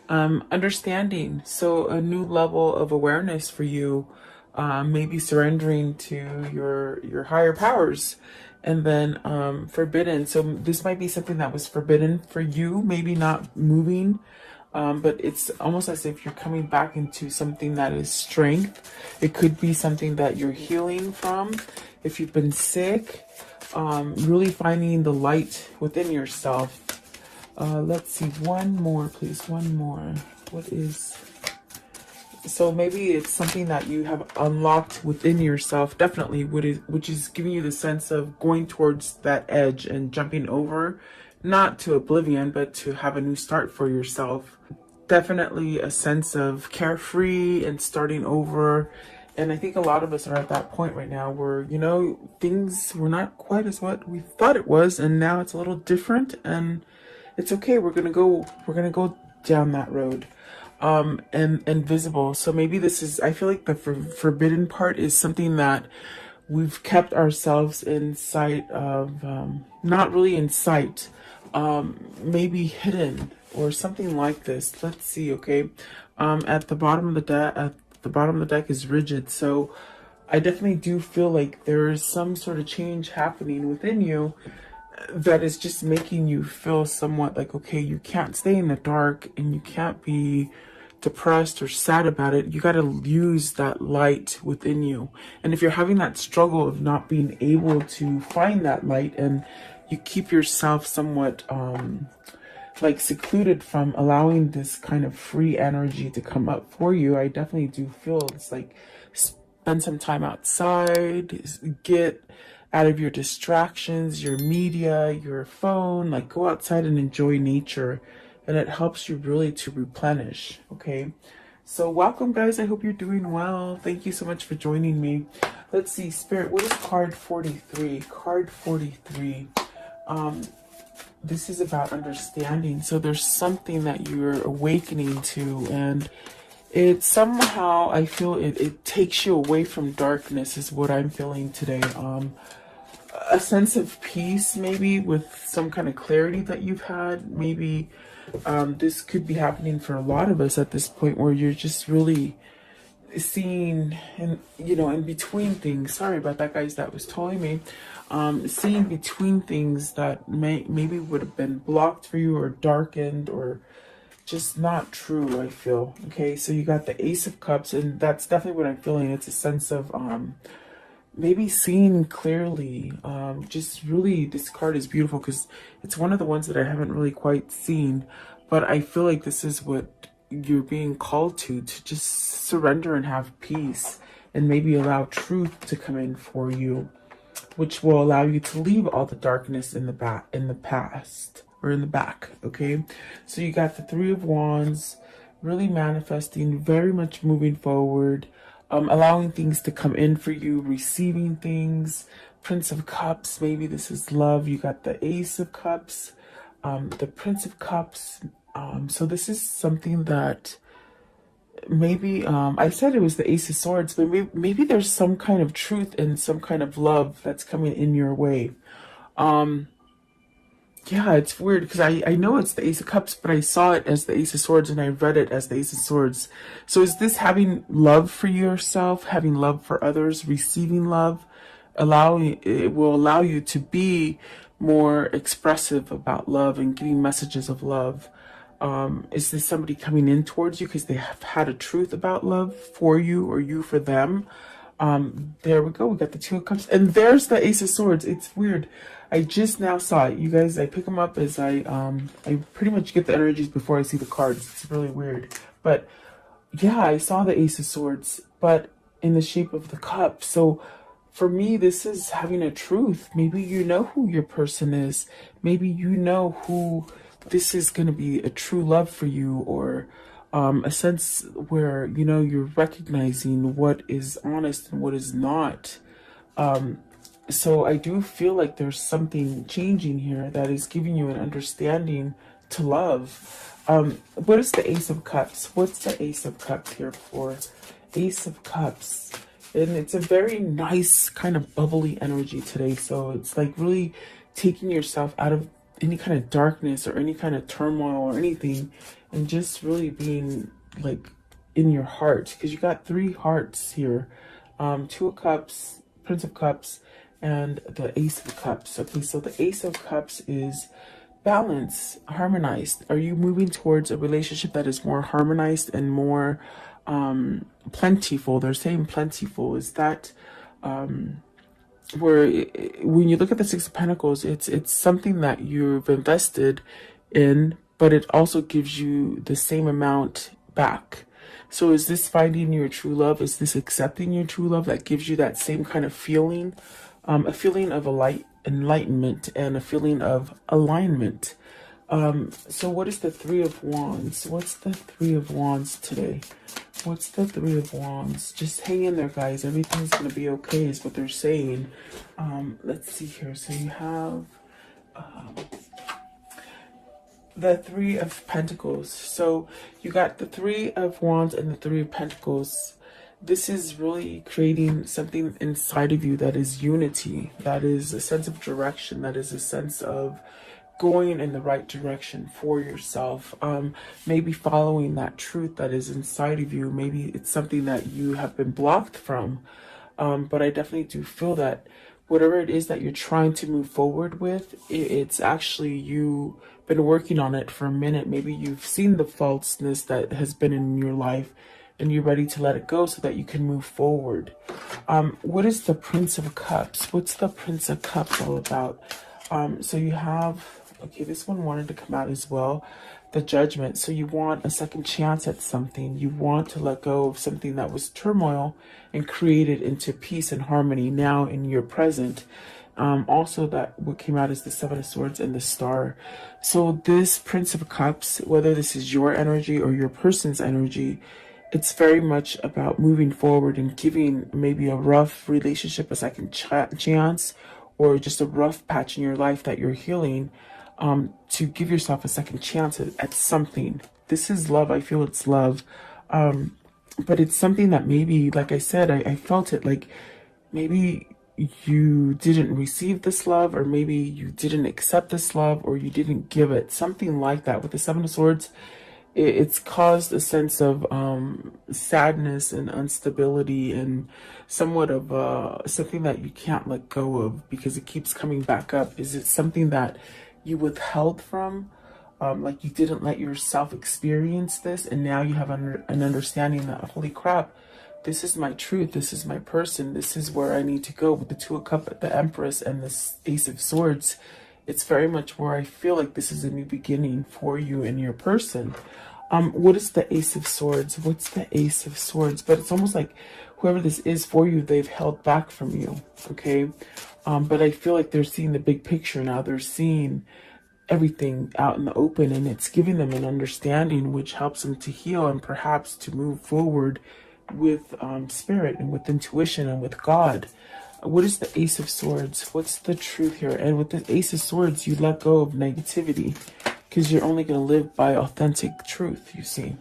Understanding. So a new level of awareness for you, maybe surrendering to your higher powers. And then forbidden. So this might be something that was forbidden for you, maybe not moving, but it's almost as if you're coming back into something that is strength. It could be something that you're healing from. If you've been sick, really finding the light within yourself. Let's see, one more, please. One more. What is... So maybe it's something that you have unlocked within yourself, definitely, which is giving you the sense of going towards that edge and jumping over, not to oblivion, but to have a new start for yourself. Definitely a sense of carefree and starting over. And I think a lot of us are at that point right now where, you know, things were not quite as what we thought it was, and now it's a little different, and it's okay. We're gonna go down that road. And visible. So maybe this is, I feel like the forbidden part is something that we've kept ourselves in sight of, not really in sight, maybe hidden or something like this. Let's see. Okay. At the bottom of the deck is rigid. So I definitely do feel like there is some sort of change happening within you that is just making you feel somewhat like, okay, you can't stay in the dark and you can't be depressed or sad about it. You got to use that light within you. And if you're having that struggle of not being able to find that light, and you keep yourself somewhat like secluded from allowing this kind of free energy to come up for you, I definitely do feel it's like spend some time outside, get out of your distractions, your media, your phone, like go outside and enjoy nature. And it helps you really to replenish. Okay. So welcome, guys. I hope you're doing well. Thank you so much for joining me. Let's see, Spirit, what is card 43? Card 43. This is about understanding. So there's something that you're awakening to, and it somehow, I feel it takes you away from darkness is what I'm feeling today. A sense of peace, maybe, with some kind of clarity that you've had. Maybe this could be happening for a lot of us at this point, where you're just really seeing, and you know, in between things. Sorry about that, guys. That was totally me. Seeing between things that maybe would have been blocked for you or darkened or just not true, I feel. Okay, so you got the Ace of Cups, and that's definitely what I'm feeling. It's a sense of maybe seeing clearly. Just really, this card is beautiful because it's one of the ones that I haven't really quite seen, but I feel like this is what you're being called to just surrender and have peace, and maybe allow truth to come in for you, which will allow you to leave all the darkness in the past, or in the back. Okay, so you got the Three of Wands, really manifesting, very much moving forward, allowing things to come in for you, receiving things. Prince of Cups, maybe this is love. You got the Ace of Cups, the Prince of Cups. So this is something that maybe, I said it was the Ace of Swords, but maybe there's some kind of truth and some kind of love that's coming in your way. Yeah, it's weird because I know it's the Ace of Cups, but I saw it as the Ace of Swords and I read it as the Ace of Swords. So is this having love for yourself, having love for others, receiving love? It will allow you to be more expressive about love and giving messages of love. Is this somebody coming in towards you because they have had a truth about love for you, or you for them? There we go. We got the Two of Cups, and there's the Ace of Swords. It's weird. I just now saw it, you guys. I pick them up as I pretty much get the energies before I see the cards. It's really weird, but yeah, I saw the Ace of Swords, but in the shape of the cup. So for me, this is having a truth. Maybe you know who your person is. Maybe you know who this is going to be a true love for you, or a sense where, you know, you're recognizing what is honest and what is not. So I do feel like there's something changing here that is giving you an understanding to love. What is the Ace of Cups? What's the Ace of Cups here for? Ace of Cups. And it's a very nice kind of bubbly energy today. So it's like really taking yourself out of any kind of darkness or any kind of turmoil or anything, and just really being like in your heart, because you got 3 hearts here, 2 of Cups, Prince of Cups, and the Ace of Cups. Okay, so the Ace of Cups is balance, harmonized. Are you moving towards a relationship that is more harmonized and more plentiful? They're saying plentiful. Is that where when you look at the 6 of Pentacles, it's something that you've invested in, but it also gives you the same amount back. So is this finding your true love? Is this accepting your true love that gives you that same kind of feeling? A feeling of enlightenment and a feeling of alignment. So what is the 3 of Wands? What's the 3 of Wands today? What's the 3 of Wands? Just hang in there, guys. Everything's going to be okay is what they're saying. Let's see here. So you have the 3 of Pentacles. So you got the 3 of Wands and the 3 of Pentacles. This is really creating something inside of you that is unity, that is a sense of direction, that is a sense of going in the right direction for yourself. Maybe following that truth that is inside of you. Maybe it's something that you have been blocked from. But I definitely do feel that whatever it is that you're trying to move forward with, it's actually you been working on it for a minute. Maybe you've seen the falseness that has been in your life and you're ready to let it go so that you can move forward. What is the Prince of Cups? What's the Prince of Cups all about? So you have, okay, this one wanted to come out as well, the Judgment. So you want a second chance at something. You want to let go of something that was turmoil and create it into peace and harmony now in your present. Also, that what came out is the 7 of Swords and the Star. So this Prince of Cups, whether this is your energy or your person's energy, it's very much about moving forward and giving maybe a rough relationship a second chance, or just a rough patch in your life that you're healing, to give yourself a second chance at something. This is love. I feel it's love. But it's something that maybe, like I said, I felt it like maybe you didn't receive this love, or maybe you didn't accept this love, or you didn't give it. Something like that. With the 7 of Swords, it's caused a sense of sadness and instability and somewhat of something that you can't let go of because it keeps coming back up. Is it something that you withheld from? Like you didn't let yourself experience this, and now you have an understanding that, holy crap, this is my truth, this is my person, this is where I need to go. With the 2 of Cups, the Empress, and this Ace of Swords, it's very much where I feel like this is a new beginning for you and your person. What is the Ace of Swords? What's the Ace of Swords? But it's almost like whoever this is for you, they've held back from you, okay? But I feel like they're seeing the big picture now. They're seeing everything out in the open, and it's giving them an understanding which helps them to heal and perhaps to move forward with spirit and with intuition and with God. What is the Ace of Swords? What's the truth here? And with the Ace of Swords, you let go of negativity because you're only going to live by authentic truth, you see.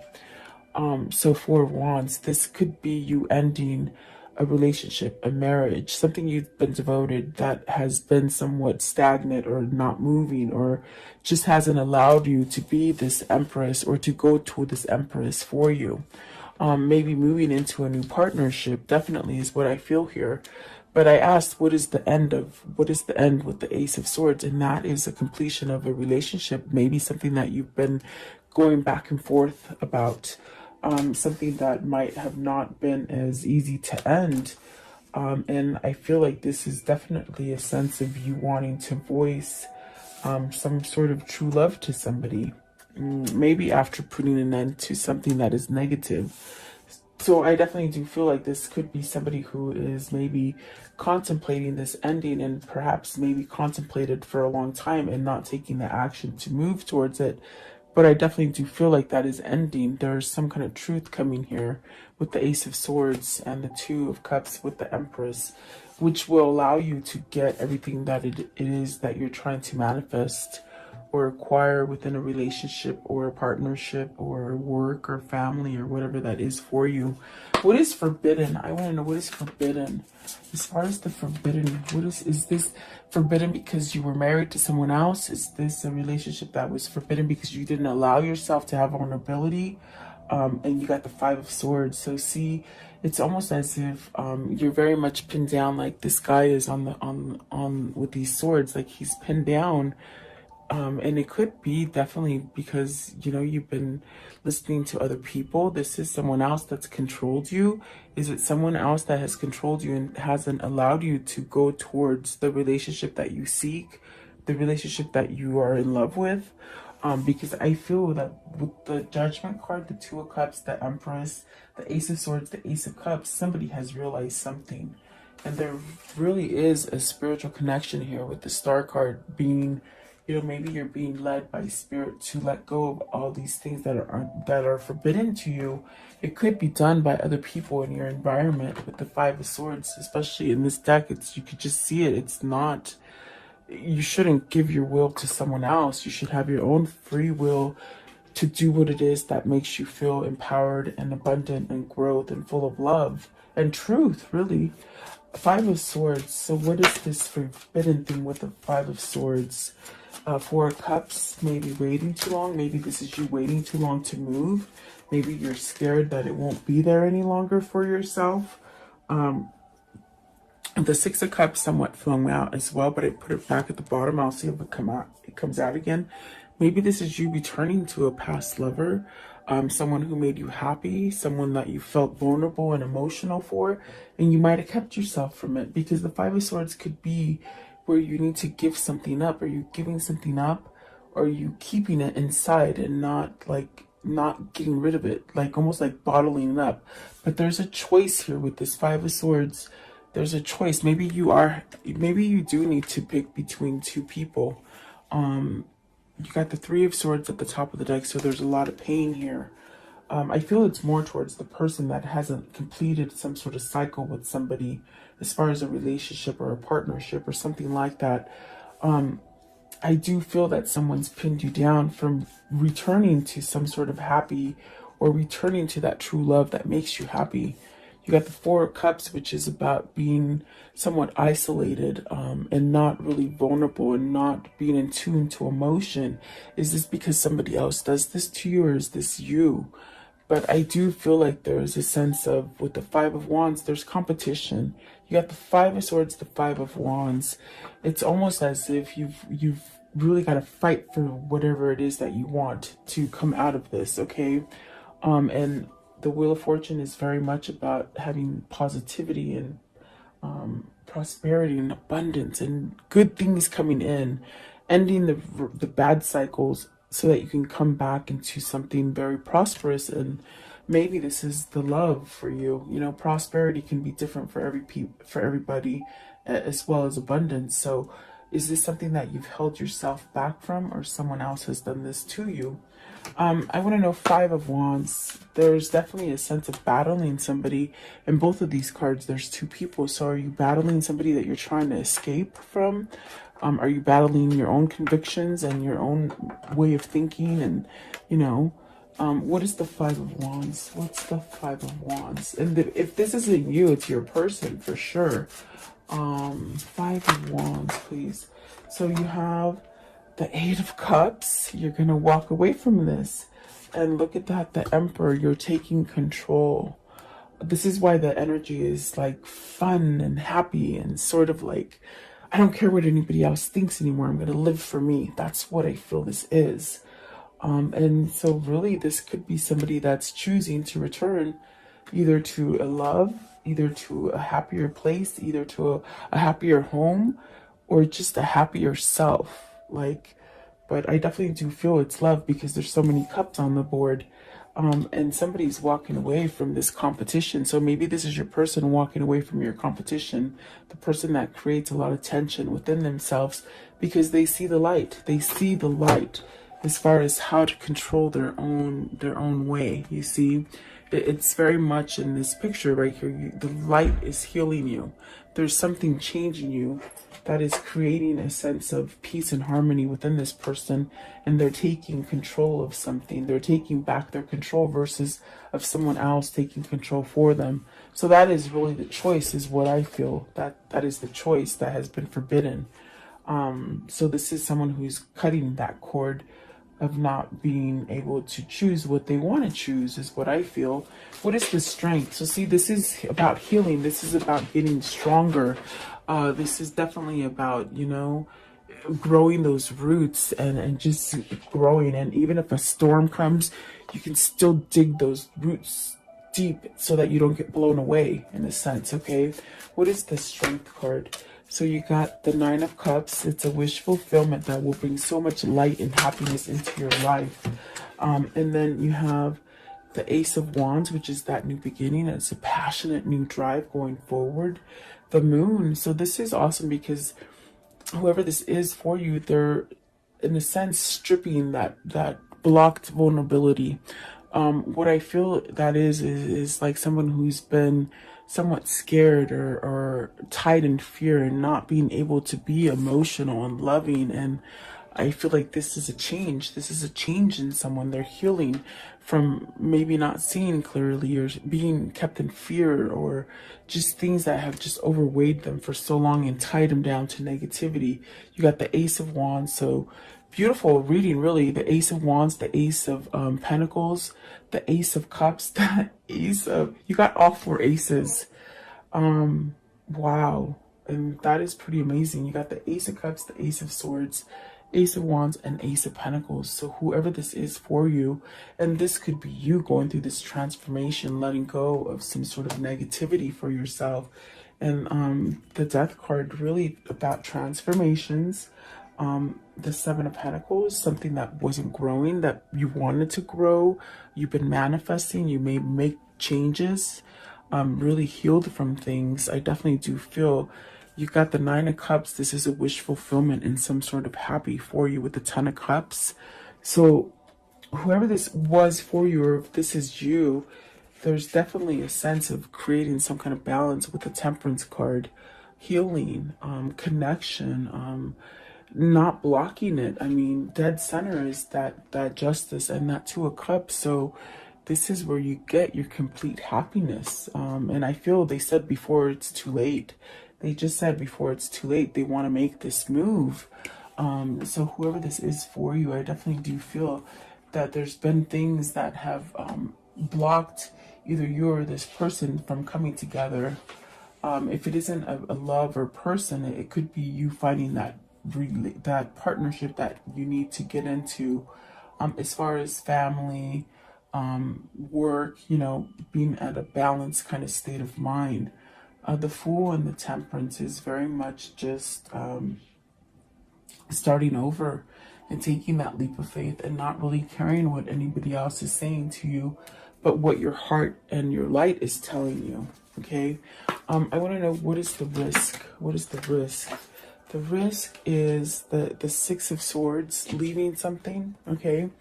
So 4 of Wands, this could be you ending a relationship, a marriage, something you've been devoted that has been somewhat stagnant or not moving, or just hasn't allowed you to be this Empress or to go to this Empress for you. Maybe moving into a new partnership definitely is what I feel here. But I asked, what is the end with the Ace of Swords? And that is a completion of a relationship, maybe something that you've been going back and forth about, something that might have not been as easy to end. And I feel like this is definitely a sense of you wanting to voice some sort of true love to somebody, maybe after putting an end to something that is negative. So I definitely do feel like this could be somebody who is maybe contemplating this ending, and perhaps maybe contemplated for a long time and not taking the action to move towards it. But I definitely do feel like that is ending. There's some kind of truth coming here with the Ace of Swords and the 2 of Cups with the Empress, which will allow you to get everything that it is that you're trying to manifest or acquire within a relationship or a partnership or work or family or whatever that is for you. What is forbidden? I want to know what is forbidden. As far as the forbidden, what is this forbidden because you were married to someone else? Is this a relationship that was forbidden because you didn't allow yourself to have vulnerability? And you got the Five of Swords. So see, it's almost as if you're very much pinned down, like this guy is on with these swords, like he's pinned down. And it could be definitely because, you know, you've been listening to other people. This is someone else that's controlled you. Is it someone else that has controlled you and hasn't allowed you to go towards the relationship that you seek, the relationship that you are in love with? Because I feel that with the Judgment card, the Two of Cups, the Empress, the Ace of Swords, the Ace of Cups, somebody has realized something. And there really is a spiritual connection here with the Star card being, you know, maybe you're being led by spirit to let go of all these things that are forbidden to you. It could be done by other people in your environment with the Five of Swords, especially in this deck. You could just see it. It's not, you shouldn't give your will to someone else. You should have your own free will to do what it is that makes you feel empowered and abundant and growth and full of love and truth, really. Five of Swords. So what is this forbidden thing with the Five of Swords? Four of Cups, maybe waiting too long. Maybe this is you waiting too long to move. Maybe you're scared that it won't be there any longer for yourself. The Six of Cups somewhat flung out as well, but I put it back at the bottom. I'll see if it comes out again. Maybe this is you returning to a past lover, someone who made you happy, someone that you felt vulnerable and emotional for, and you might have kept yourself from it, because the Five of Swords could be where you need to give something up. Are you giving something up, or are you keeping it inside and not getting rid of it, like almost like bottling it up? But there's a choice here with this Five of Swords. There's a choice. Maybe you do need to pick between two people. You got the Three of Swords at the top of the deck, so there's a lot of pain here. I feel it's more towards the person that hasn't completed some sort of cycle with somebody as far as a relationship or a partnership or something like that. I do feel that someone's pinned you down from returning to some sort of happy, or returning to that true love that makes you happy. You got the Four of Cups, which is about being somewhat isolated and not really vulnerable and not being in tune to emotion. Is this because somebody else does this to you, or is this you? But I do feel like there is a sense of, with the Five of Wands, there's competition. You got the Five of Swords, the Five of Wands. It's almost as if you've really got to fight for whatever it is that you want to come out of this, okay? And the Wheel of Fortune is very much about having positivity and prosperity and abundance and good things coming in, ending the bad cycles so that you can come back into something very prosperous. And maybe this is the love for you. You know, prosperity can be different for everybody, as well as abundance. So is this something that you've held yourself back from, or someone else has done this to you? I want to know Five of Wands. There's definitely a sense of battling somebody. In both of these cards, there's two people. So are you battling somebody that you're trying to escape from? Are you battling your own convictions and your own way of thinking? And, you know, what is the Five of Wands? What's the Five of Wands? And if this isn't you, it's your person for sure. Five of Wands, please. So you have the Eight of Cups. You're going to walk away from this. And look at that, the Emperor. You're taking control. This is why the energy is like fun and happy and sort of like, I don't care what anybody else thinks anymore. I'm going to live for me. That's what I feel this is. And so really this could be somebody that's choosing to return either to a love, either to a happier place, either to a happier home, or just a happier self. Like, but I definitely do feel it's love, because there's so many cups on the board. And somebody's walking away from this competition. So maybe this is your person walking away from your competition, the person that creates a lot of tension within themselves, because they see the light. They see the light as far as how to control their own way. You see, It's very much in this picture right here. The light is healing you. There's something changing you that is creating a sense of peace and harmony within this person, and they're taking control of something. They're taking back their control versus of someone else taking control for them. So that is really the choice, is what I feel. That is the choice that has been forbidden. So this is someone who's cutting that cord of not being able to choose what they want to choose, is what I feel. What is the strength? So see, this is about healing. This is about getting stronger. This is definitely about, you know, growing those roots and just growing. And even if a storm comes, you can still dig those roots deep so that you don't get blown away, in a sense. Okay, what is the strength card? So you got the Nine of Cups. It's a wish fulfillment that will bring so much light and happiness into your life. And then you have the Ace of Wands, which is that new beginning. It's a passionate new drive going forward. The Moon. So this is awesome because whoever this is for you, they're in a sense stripping that blocked vulnerability. What I feel that is like someone who's been somewhat scared or tied in fear and not being able to be emotional and loving. And I feel like this is a change. This is a change in someone. They're healing from maybe not seeing clearly or being kept in fear or just things that have just overweighed them for so long and tied them down to negativity. You got the Ace of Wands. So beautiful reading, really. The Ace of Wands, the Ace of Pentacles, the Ace of Cups, the Ace of... You got all four aces. Wow. And that is pretty amazing. You got the Ace of Cups, the Ace of Swords, Ace of Wands, and Ace of Pentacles. So whoever this is for you, and this could be you going through this transformation, letting go of some sort of negativity for yourself. And the Death card, really about transformations. The Seven of Pentacles, something that wasn't growing, that you wanted to grow. You've been manifesting. You may make changes. Really healed from things. I definitely do feel you got the Nine of Cups. This is a wish fulfillment and some sort of happy for you with the Ten of Cups. So whoever this was for you, or if this is you, there's definitely a sense of creating some kind of balance with the Temperance card. Healing, connection, not blocking it. I mean, dead center is that justice and that Two of Cups. So this is where you get your complete happiness. And I feel they said before it's too late. They just said before it's too late, they want to make this move. So whoever this is for you, I definitely do feel that there's been things that have blocked either you or this person from coming together. If it isn't a love or person, it could be you finding that partnership that you need to get into, as far as family, work, you know, being at a balanced kind of state of mind. The Fool and the Temperance is very much just starting over and taking that leap of faith and not really caring what anybody else is saying to you, but what your heart and your light is telling you. Okay, I want to know, what is the risk? What is the risk? The risk is the Six of Swords, leaving something. Okay,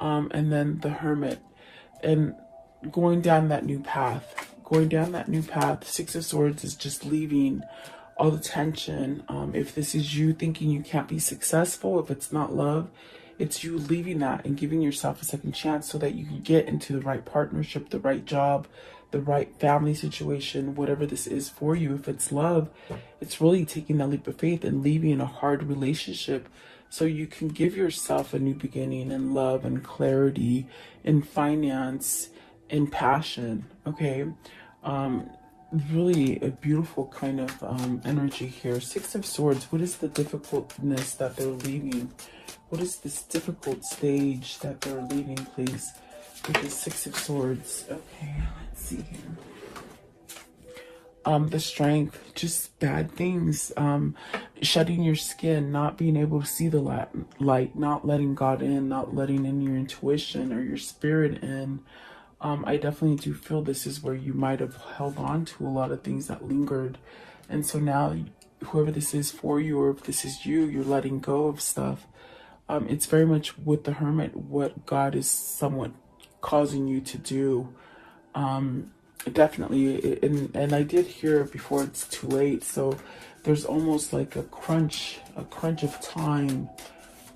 and then the Hermit, and going down that new path. Going down that new path. Six of Swords is just leaving all the tension. If this is you thinking you can't be successful, if it's not love, it's you leaving that and giving yourself a second chance so that you can get into the right partnership, the right job, the right family situation, whatever this is for you. If it's love, it's really taking that leap of faith and leaving a hard relationship so you can give yourself a new beginning in love and clarity, in finance, in passion. Okay, really a beautiful kind of energy here. Six of Swords, what is the difficultness that they're leaving? What is this difficult stage that they're leaving, please? With the Six of Swords. Okay, let's see here. The Strength, just bad things, shutting your skin, not being able to see the light, not letting God in, not letting in your intuition or your spirit in. I definitely do feel this is where you might have held on to a lot of things that lingered. And so now, whoever this is for you, or if this is you, you're letting go of stuff. It's very much with the Hermit, what God is somewhat causing you to do. Definitely, and I did hear before it's too late. So there's almost like a crunch of time.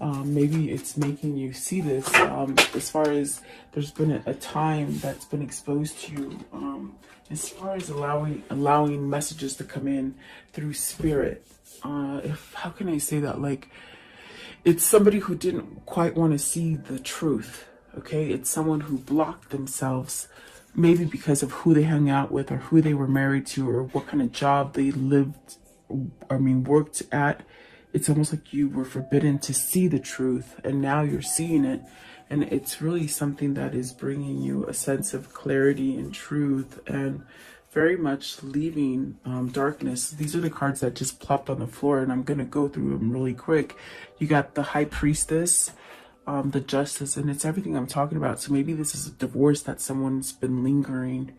Maybe it's making you see this. As far as there's been a time that's been exposed to you. As far as allowing messages to come in through spirit. If how can I say that? Like, it's somebody who didn't quite want to see the truth. Okay, it's someone who blocked themselves, maybe because of who they hung out with or who they were married to or what kind of job they worked at. It's almost like you were forbidden to see the truth, and now you're seeing it. And it's really something that is bringing you a sense of clarity and truth, and very much leaving darkness. These are the cards that just plopped on the floor, and I'm going to go through them really quick. You got the High Priestess, the Justice, and it's everything I'm talking about. So maybe this is a divorce that someone's been lingering,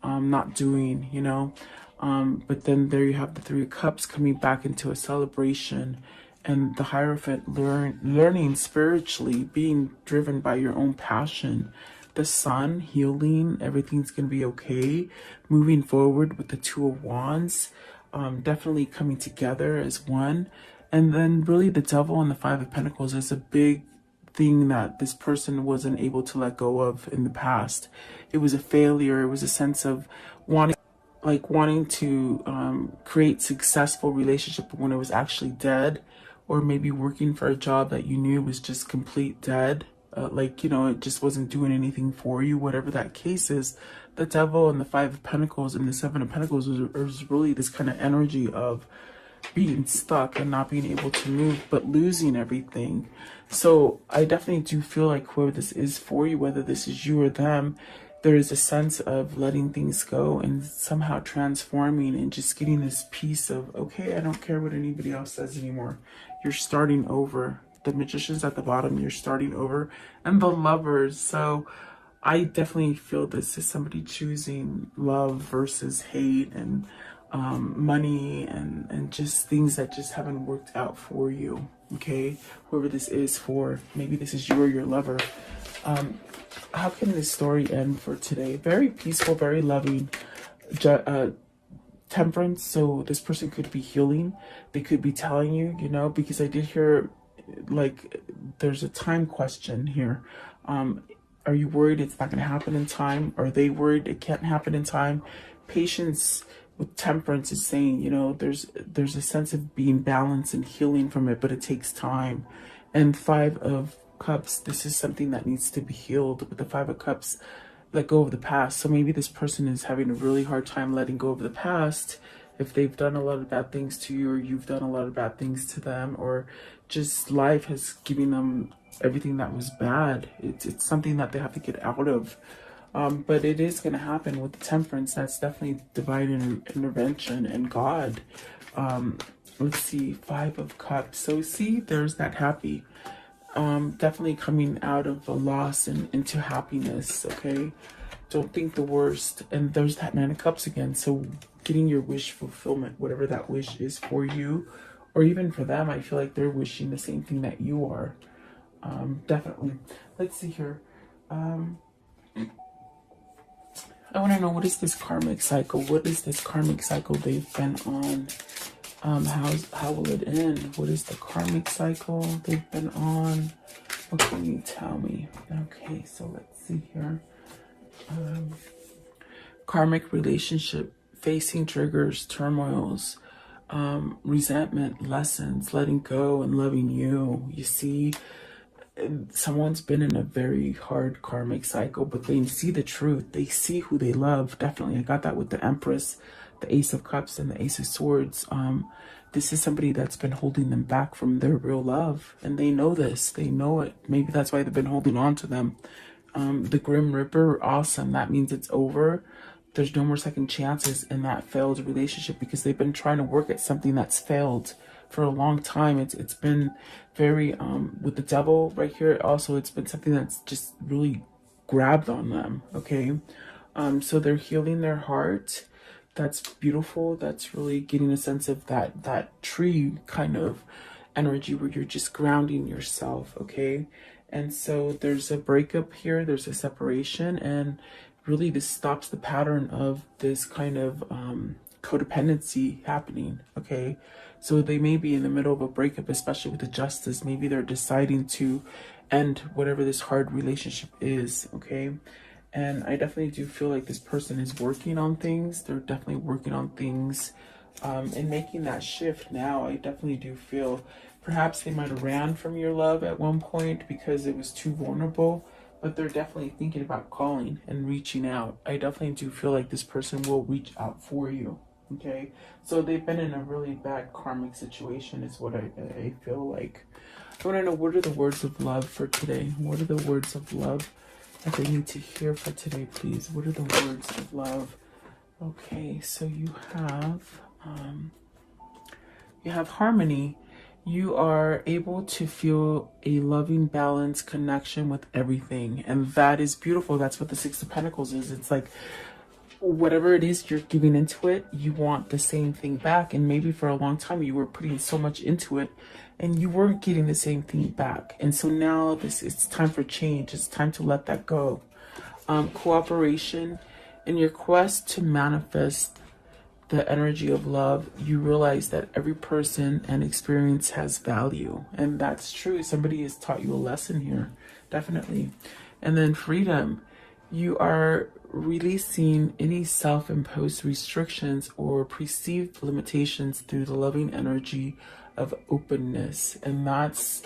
not doing, you know. But then there you have the Three of Cups coming back into a celebration, and the Hierophant learning spiritually, being driven by your own passion. The Sun, healing, everything's going to be okay. Moving forward with the Two of Wands, definitely coming together as one. And then really the Devil and the Five of Pentacles is a big thing that this person wasn't able to let go of in the past. It was a failure. It was a sense of wanting to create successful relationship when it was actually dead, or maybe working for a job that you knew was just complete dead. Like, you know, it just wasn't doing anything for you, whatever that case is. The Devil and the Five of Pentacles and the Seven of Pentacles is really this kind of energy of being stuck and not being able to move, but losing everything. So I definitely do feel like whoever this is for you, whether this is you or them, there is a sense of letting things go and somehow transforming and just getting this piece of, okay, I don't care what anybody else says anymore. You're starting over. The Magician's at the bottom, you're starting over. And the Lovers. So I definitely feel this is somebody choosing love versus hate, and money, and just things that just haven't worked out for you. Okay, whoever this is for, maybe this is you or your lover. How can this story end for today? Very peaceful, very loving. Temperance. So this person could be healing. They could be telling you, you know, because I did hear like there's a time question here. Are you worried it's not going to happen in time? Are they worried it can't happen in time? Patience with Temperance is saying, you know, there's a sense of being balanced and healing from it, but it takes time. And Five of Cups, this is something that needs to be healed. With the Five of Cups, let go of the past. So maybe this person is having a really hard time letting go of the past, if they've done a lot of bad things to you, or you've done a lot of bad things to them, or just life has given them everything that was bad. It's something that they have to get out of. But it is going to happen with the Temperance. That's definitely divine intervention and God. Let's see, Five of Cups. So see, there's that happy. Definitely coming out of a loss and into happiness, okay? Don't think the worst. And there's that Nine of Cups again. So getting your wish fulfillment, whatever that wish is for you, or even for them, I feel like they're wishing the same thing that you are. Definitely. Let's see here. I want to know, what is this karmic cycle? What is this karmic cycle they've been on? How will it end? What is the karmic cycle they've been on? What can you tell me? Okay, so let's see here. Karmic relationship, facing triggers, turmoils, resentment, lessons, letting go and loving you. You see, someone's been in a very hard karmic cycle, but they see the truth. They see who they love. Definitely. I got that with the Empress, the Ace of Cups, and the Ace of Swords. This is somebody that's been holding them back from their real love, and they know this. They know it. Maybe that's why they've been holding on to them. The Grim Reaper, awesome. That means it's over. There's no more second chances in that failed relationship, because they've been trying to work at something that's failed for a long time. It's been very with the Devil right here. Also, it's been something that's just really grabbed on them. Okay, so they're healing their heart. That's beautiful. That's really getting a sense of that tree kind of energy where you're just grounding yourself. Okay, and so there's a breakup here. There's a separation, and really this stops the pattern of this kind of codependency happening. Okay, so they may be in the middle of a breakup, especially with the justice. Maybe they're deciding to end whatever this hard relationship is. Okay, and I definitely do feel like this person is working on things. They're definitely working on things and making that shift now. I definitely do feel perhaps they might have ran from your love at one point because it was too vulnerable, but they're definitely thinking about calling and reaching out. I definitely do feel like this person will reach out for you. Okay, so they've been in a really bad karmic situation is what I feel like. I want to know, what are the words of love for today? What are the words of love that they need to hear for today, please? What are the words of love? Okay, so you have harmony. You are able to feel a loving, balanced connection with everything, and that is beautiful. That's what the Six of Pentacles is. It's like whatever it is you're giving into it, you want the same thing back. And maybe for a long time you were putting so much into it and you weren't getting the same thing back. And so now it's time for change. It's time to let that go. Cooperation. In your quest to manifest the energy of love, you realize that every person and experience has value. And that's true. Somebody has taught you a lesson here. Definitely. And then freedom. You are releasing any self-imposed restrictions or perceived limitations through the loving energy of openness. And that's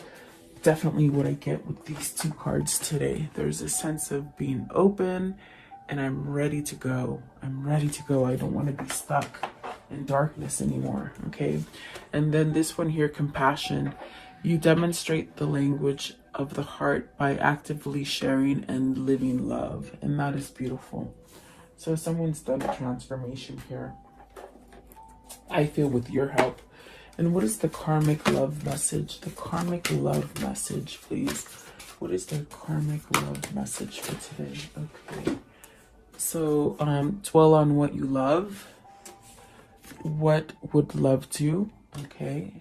definitely what I get with these two cards today. There's a sense of being open, and I'm ready to go. I'm ready to go. I don't want to be stuck in darkness anymore. Okay. And then this one here, compassion. You demonstrate the language of the heart by actively sharing and living love. And that is beautiful. So someone's done a transformation here, I feel, with your help. And what is the karmic love message? The karmic love message, please. What is the karmic love message for today? Okay. So dwell on what you love. What would love do? Okay.